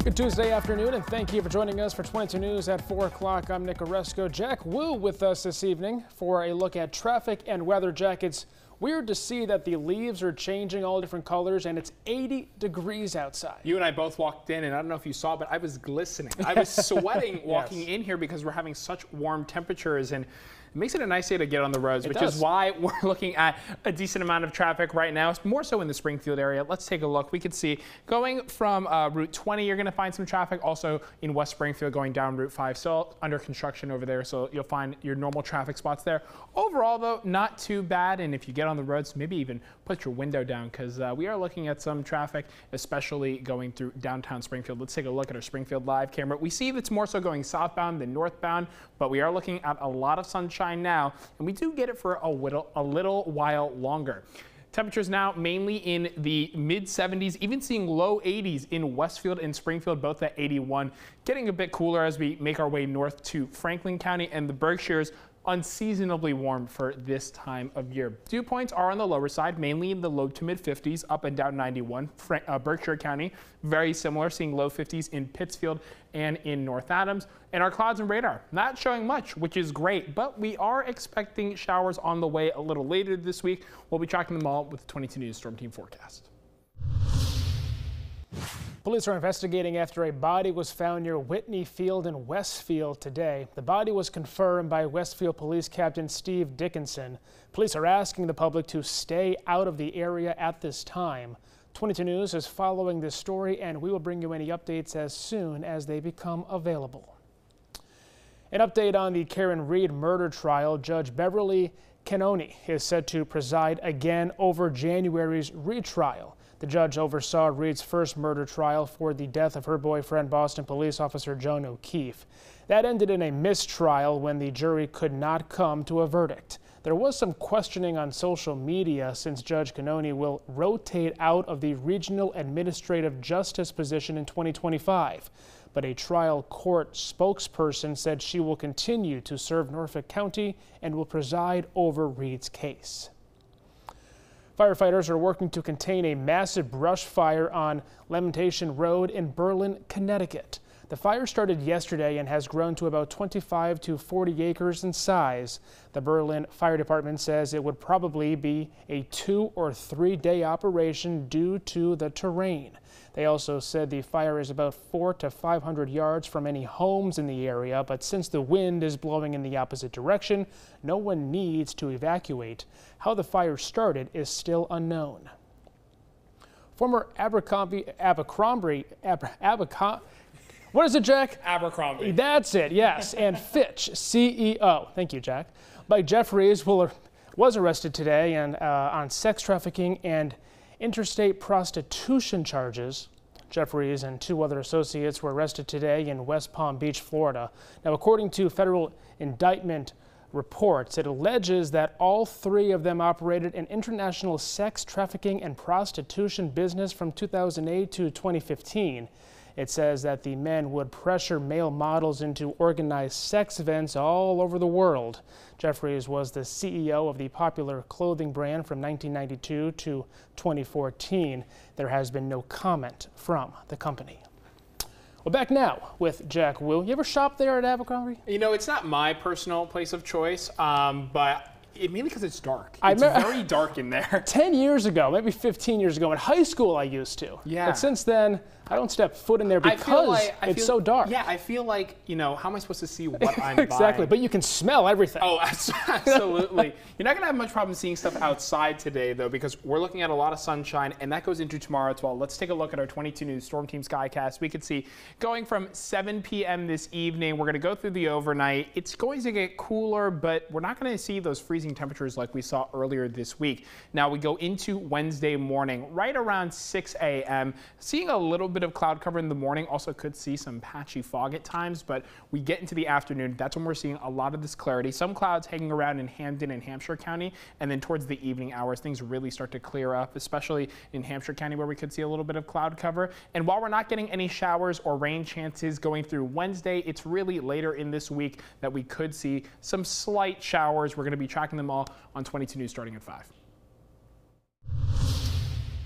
Good Tuesday afternoon, and thank you for joining us for 22 News at 4 o'clock. I'm Nick Oresco. Jack Wu with us this evening for a look at traffic and weather. Jack, it's weird to see that the leaves are changing all different colors, and it's 80 degrees outside. You and I both walked in, and I don't know if you saw, but I was glistening. I was sweating walking in here because we're having such warm temperatures, and it makes it a nice day to get on the roads, which is why we're looking at a decent amount of traffic right now, more so in the Springfield area. Let's take a look. We can see going from Route 20, you're going to find some traffic. Also in West Springfield going down Route 5, still under construction over there, so you'll find your normal traffic spots there. Overall, though, not too bad, and if you get on the roads, maybe even put your window down because we are looking at some traffic, especially going through downtown Springfield. Let's take a look at our Springfield Live camera. We see it's more so going southbound than northbound, but we are looking at a lot of sunshine now, and we do get it for a little while longer. Temperatures now mainly in the mid 70s, even seeing low 80s in Westfield and Springfield, both at 81. Getting a bit cooler as we make our way north to Franklin County and the Berkshires. Unseasonably warm for this time of year. Dew points are on the lower side, mainly in the low to mid 50s, up and down 91. Berkshire County, very similar, seeing low 50s in Pittsfield and in North Adams. And our clouds and radar, not showing much, which is great, but we are expecting showers on the way a little later this week. We'll be tracking them all with the 22 News Storm Team forecast. Police are investigating after a body was found near Whitney Field in Westfield today. The body was confirmed by Westfield Police Captain Steve Dickinson. Police are asking the public to stay out of the area at this time. 22 News is following this story, and we will bring you any updates as soon as they become available. An update on the Karen Reed murder trial. Judge Beverly Canoni is set to preside again over January's retrial. The judge oversaw Reed's first murder trial for the death of her boyfriend, Boston police officer Joan O'Keefe. That ended in a mistrial when the jury could not come to a verdict. There was some questioning on social media since Judge Canoni will rotate out of the regional administrative justice position in 2025. But a trial court spokesperson said she will continue to serve Norfolk County and will preside over Reed's case. Firefighters are working to contain a massive brush fire on Lamentation Road in Berlin, Connecticut. The fire started yesterday and has grown to about 25 to 40 acres in size. The Berlin Fire Department says it would probably be a 2 or 3 day operation due to the terrain. They also said the fire is about 400 to 500 yards from any homes in the area, but since the wind is blowing in the opposite direction, no one needs to evacuate. How the fire started is still unknown. Former what is it, Jack? Abercrombie. That's it, yes. And Fitch CEO, thank you, Jack, Mike Jeffries was arrested today and on sex trafficking and interstate prostitution charges. Jeffries and 2 other associates were arrested today in West Palm Beach, Florida. Now, according to federal indictment reports, it alleges that all 3 of them operated an international sex trafficking and prostitution business from 2008 to 2015. It says that the men would pressure male models into organized sex events all over the world. Jeffries was the CEO of the popular clothing brand from 1992 to 2014. There has been no comment from the company. Well, back now with Jack Wu. You ever shop there at Abercrombie? You know, it's not my personal place of choice, but mainly because it's dark. It's very dark in there. 10 years ago, maybe 15 years ago, in high school I used to. Yeah. But since then, I don't step foot in there because it's so dark. Yeah, I feel like, you know, how am I supposed to see what I'm Exactly, buying? but you can smell everything. Oh, absolutely. You're not going to have much problem seeing stuff outside today, though, because we're looking at a lot of sunshine, and that goes into tomorrow as well. Let's take a look at our 22 News Storm Team Skycast. We can see going from 7 p.m. this evening, we're going to go through the overnight. It's going to get cooler, but we're not going to see those freezing temperatures like we saw earlier this week. Now we go into Wednesday morning, right around 6 a.m., seeing a little bit of cloud cover in the morning. Also could see some patchy fog at times, but we get into the afternoon. That's when we're seeing a lot of this clarity. Some clouds hanging around in Hampden and Hampshire County, and then towards the evening hours, things really start to clear up, especially in Hampshire County where we could see a little bit of cloud cover. And while we're not getting any showers or rain chances going through Wednesday, it's really later in this week that we could see some slight showers. We're going to be tracking them all on 22 News starting at 5.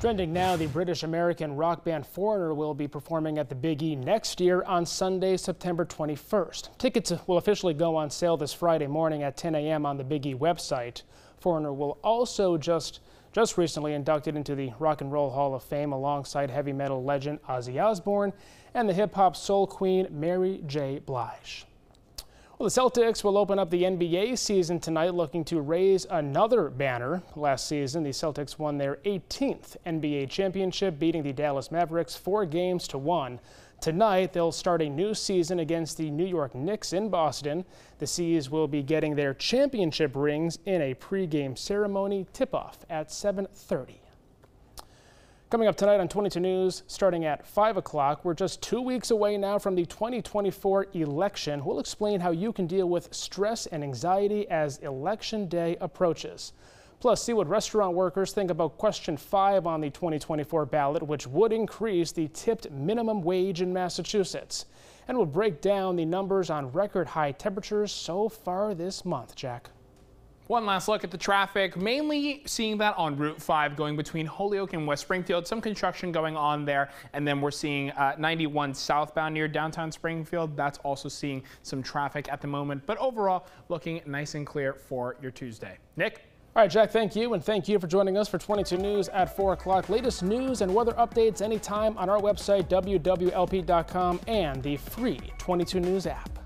Trending now, the British-American rock band Foreigner will be performing at the Big E next year on Sunday, September 21st. Tickets will officially go on sale this Friday morning at 10 a.m. on the Big E website. Foreigner will also just recently inducted into the Rock and Roll Hall of Fame alongside heavy metal legend Ozzy Osbourne and the hip-hop soul queen Mary J. Blige. Well, the Celtics will open up the NBA season tonight looking to raise another banner. Last season, the Celtics won their 18th NBA championship, beating the Dallas Mavericks 4-1. Tonight, they'll start a new season against the New York Knicks in Boston. The C's will be getting their championship rings in a pregame ceremony. Tip-off at 7:30. Coming up tonight on 22 News, starting at 5 o'clock, we're just 2 weeks away now from the 2024 election. We'll explain how you can deal with stress and anxiety as Election Day approaches. Plus, see what restaurant workers think about question 5 on the 2024 ballot, which would increase the tipped minimum wage in Massachusetts. And we'll break down the numbers on record high temperatures so far this month. Jack. One last look at the traffic, mainly seeing that on Route 5 going between Holyoke and West Springfield. Some construction going on there. And then we're seeing 91 southbound near downtown Springfield. That's also seeing some traffic at the moment. But overall, looking nice and clear for your Tuesday. Nick? All right, Jack, thank you. And thank you for joining us for 22 News at 4 o'clock. Latest news and weather updates anytime on our website, wwlp.com, and the free 22 News app.